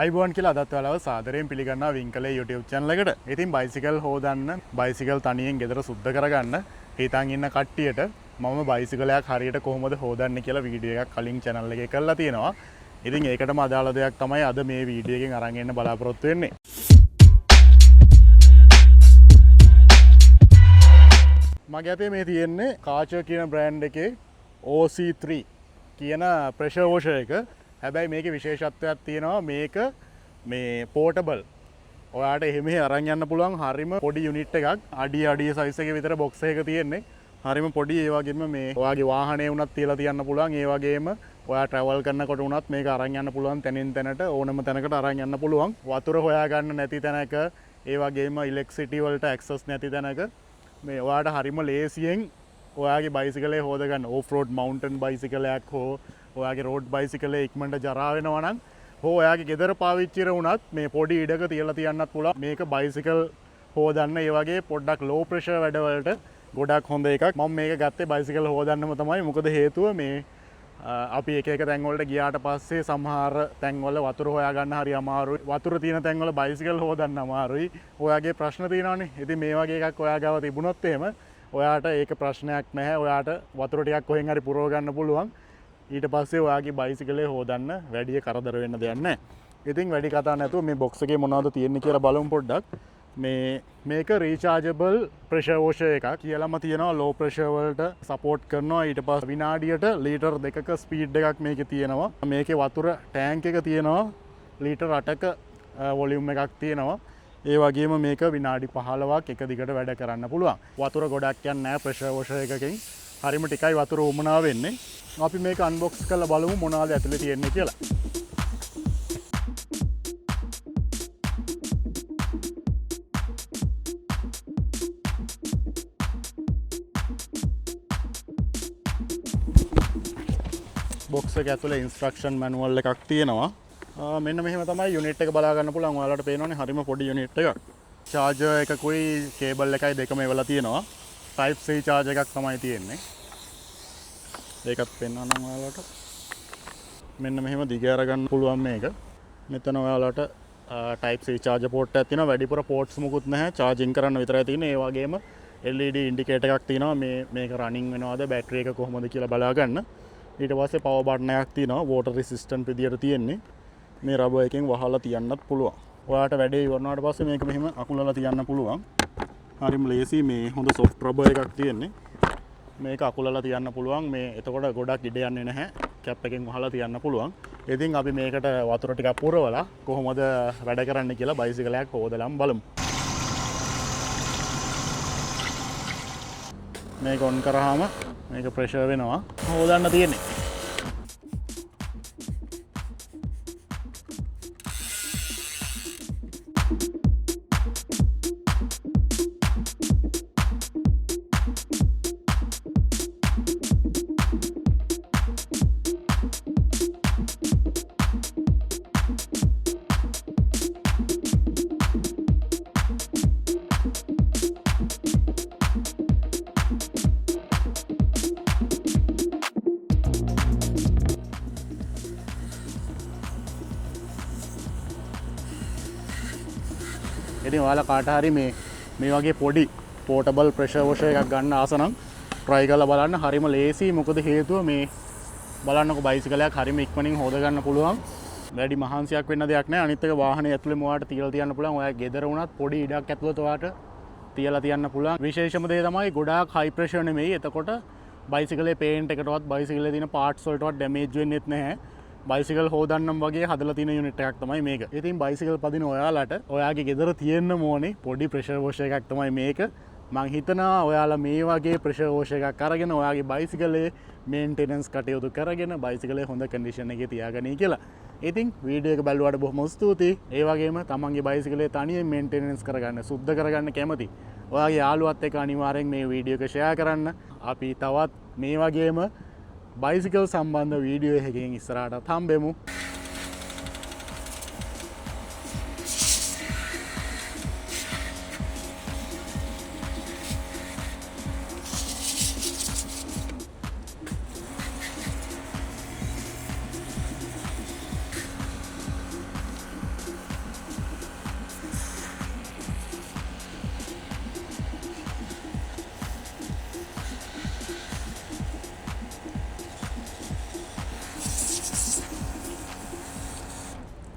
අයිබෝන් කියලා අදත් ඔයාලව සාදරයෙන් පිළිගන්නවා වින්කලේ YouTube channel එකට. ඉතින් බයිසිකල් හොදන්න, බයිසිකල් තනියෙන් ගෙදර සුද්ධ කරගන්න හිතන් ඉන්න කට්ටියට මම බයිසිකලයක් හරියට කොහොමද හොදන්නේ කියලා වීඩියෝ එකක් කලින් channel එකේ කරලා තියෙනවා. ඉතින් ඒකටම අදාළ දෙයක් තමයි අද මේ වීඩියෝ එකෙන් අරන් එන්න බලාපොරොත්තු වෙන්නේ. මගේ අතේ මේ තියෙන්නේ කාචර් කියන බ්‍රෑන්ඩ් එකේ OC3 කියන ප්‍රෙෂර් වොෂර් එක. හැබැයි මේකේ විශේෂත්වයක් තියෙනවා මේක මේ පෝටබල්. ඔයාට එහෙම අරන් යන්න පුළුවන් හරිම පොඩි යුනිට් එකක්. අඩිය සයිස් එකේ විතර බොක්ස් එකක තියෙන්නේ. හරිම පොඩි ඒ වගේම මේ ඔයාගේ වාහනේ වුණත් තියලා තියන්න පුළුවන්. ඒ වගේම ඔයා ට්‍රැවල් කරනකොට වුණත් මේක අරන් යන්න පුළුවන් තැනින් තැනට ඕනම තැනකට අරන් යන්න පුළුවන්. වතුර හොයාගන්න නැති තැනක ඒ වගේම ඉලෙක්ට්‍රිසිටි වලට ඇක්සස් නැති තැනක මේ ඔයාට හරිම ලේසියෙන් ඔයාගේ බයිසිකලේ හොදගන්න. ඕෆ් රෝඩ් මවුන්ටන් බයිසිකලයක් හෝ ඔයාගේ රෝඩ් බයිසිකලේ ඉක්මනට ජරා වෙනවා නම් හෝ ඔයාගේ ගෙදර පාවිච්චිර වුණත් මේ පොඩි ඉඩක තියලා තියන්නත් පුළුවන්. මේක බයිසිකල් හොදන්න ඒ වගේ පොඩ්ඩක් ලෝ ප්‍රෙෂර් වැඩවලට ගොඩක් හොඳ එකක්. මම මේක ගත්තේ බයිසිකල් හොදන්නම තමයි. මොකද හේතුව මේ අපි එක තැන් වලට ගියාට පස්සේ සමහර තැන් වල වතුර හොයාගන්න හරි අමාරුයි. වතුර තියෙන තැන් වල බයිසිකල් හොදන්න අමාරුයි. ඔයාගේ ප්‍රශ්න තියෙනවානේ. ඉතින් මේ වගේ එකක් ඔයා ගාව තිබුණොත් එහෙම ඔයාට ඒක ප්‍රශ්නයක් නැහැ. ඔයාට වතුර ටිකක් කොහෙන් හරි පුරව ගන්න පුළුවන්. ඊට පස්සේ ඔයාගේ බයිසිකලේ හොදන්න වැඩි කරදර වෙන්න දෙයක් නැහැ. ඉතින් වැඩි කතා නැතුව මේ බොක්ස් එකේ මොනවද තියෙන්නේ කියලා බලමු පොඩ්ඩක්. මේක රීචාර්ජබල් ප්‍රෙෂර් වොෂර් එකක් කියලාම තියෙනවා. ලෝ ප්‍රෙෂර් වලට සපෝට් කරනවා. ඊට පස්සේ විනාඩියට ලීටර් 2ක ස්පීඩ් එකක් මේකේ තියෙනවා. මේකේ වතුර ටැංක් එක තියෙනවා ලීටර් 8ක වොලියුම් එකක් තියෙනවා. ඒ වගේම මේක විනාඩි 15ක් එක දිගට වැඩ කරන්න පුළුවන්. වතුර ගොඩක් යන්නේ නැහැ ප්‍රෙෂර් වොෂර් එකකින්. හරිම ටිකයි වතුර උමනා වෙන්නේ. අපි මේක අන්බොක්ස් කරලා බලමු මොනවද ඇතුලේ තියෙන්නේ කියලා. බොක්ස් එක ඇතුලේ ඉන්ස්ට්‍රක්ෂන් මැනුවල් එකක් තියෙනවා. මෙන්න මෙහෙම තමයි යුනිට් එක බලා ගන්න පුළුවන්. ඔයාලට පේනවනේ හරිම පොඩි යුනිට් එකක්. චාර්ජර් එකකුයි කේබල් එකයි දෙකම එවලා තියෙනවා. Type C charge එකක් තමයි තියෙන්නේ. ඒකත් පෙන්වන්නම් ඔයාලට. මෙන්න මෙහෙම දිග අරගන්න පුළුවන් මේක. මෙතන ඔයාලට Type C charger port එකක් තියෙනවා. වැඩිපුර ports මොකුත් නැහැ. charging කරන්න විතරයි තියෙන්නේ. ඒ වගේම LED indicator එකක් තියෙනවා. මේක running වෙනවද බැටරි එක කොහොමද කියලා බලා ගන්න. ඊට පස්සේ power button එකක් තියෙනවා. water resistant විදියට තියෙන්නේ. මේ රබර් එකෙන් වහලා තියන්නත් පුළුවන්. ඔයාට වැඩේ ඉවරනාට පස්සේ මේක මෙහෙම අකුලලා තියන්න පුළුවන්. හරිම ලේසි. මේ හොඳ soft rubber එකක් තියෙන්නේ. මේක අකුලලා තියන්න පුළුවන්. මේ එතකොට ගොඩක් ඉඩ යන්නේ නැහැ. කැප් එකෙන් වහලා තියන්න පුළුවන්. ඉතින් අපි මේකට වතුර ටිකක් පුරවලා කොහොමද වැඩ කරන්න කියලා බයිසිකලයක් හොදලම් බලමු. මේක ඔන් කරාම මේක ප්‍රෙෂර් වෙනවා. හොදන්න තියෙන්නේ. ඉතින් ඔයාලා කාට හරි මේ වගේ පොඩි පෝටබල් ප්‍රෙෂර් වොෂර් එකක් ගන්න ආස නම් try කරලා බලන්න. හරිම ලේසි. මොකද හේතුව මේ බලන්නකො බයිසිකලයක් හරිම ඉක්මනින් හොද ගන්න පුළුවන්. වැඩි මහන්සියක් වෙන්න දෙයක් නැහැ. අනිත් එක වාහනේ ඇතුලේම ඔයාලට තියලා තියන්න පුළුවන්. ඔයා ගෙදර වුණත් පොඩි ඉඩක් ඇතුළත ඔයාලට තියලා තියන්න පුළුවන්. විශේෂම දේ තමයි ගොඩාක් හයි ප්‍රෙෂර් නෙමෙයි. එතකොට බයිසිකලේ පේන්ට් එකටවත් බයිසිකලේ තියෙන පාර්ට්ස් වලටවත් ඩැමේජ් වෙන්නේත් නැහැ. බයිසිකල් හොදන්නම් වගේ හදලා තියෙන යුනිට් එකක් තමයි මේක. ඉතින් බයිසිකල් පදින ඔයාලට ඔයාගේ ගෙදර තියෙන්න ඕනේ පොඩි ප්‍රෙෂර් වොෂර් එකක් තමයි මේක. මං හිතනවා ඔයාලා මේ වගේ ප්‍රෙෂර් වොෂර් එකක් අරගෙන ඔයාගේ බයිසිකලේ මේන්ටෙනන්ස් කටයුතු කරගෙන බයිසිකලේ හොඳ කන්ඩිෂන් එකේ තියාගනී කියලා. ඉතින් වීඩියෝ එක බලුවාට බොහොම ස්තුතියි. ඒ වගේම තමන්ගේ බයිසිකලේ තනියෙන් මේන්ටෙනන්ස් කරගන්න, සුද්ධ කරගන්න කැමති ඔයාගේ යාළුවත් එක්ක අනිවාර්යෙන් මේ වීඩියෝ එක ෂෙයා කරන්න. අපි තවත් මේ වගේම බයිසිකල් සම්බන්ධ වීඩියෝ එකකින් ඉස්සරහට හම්බෙමු.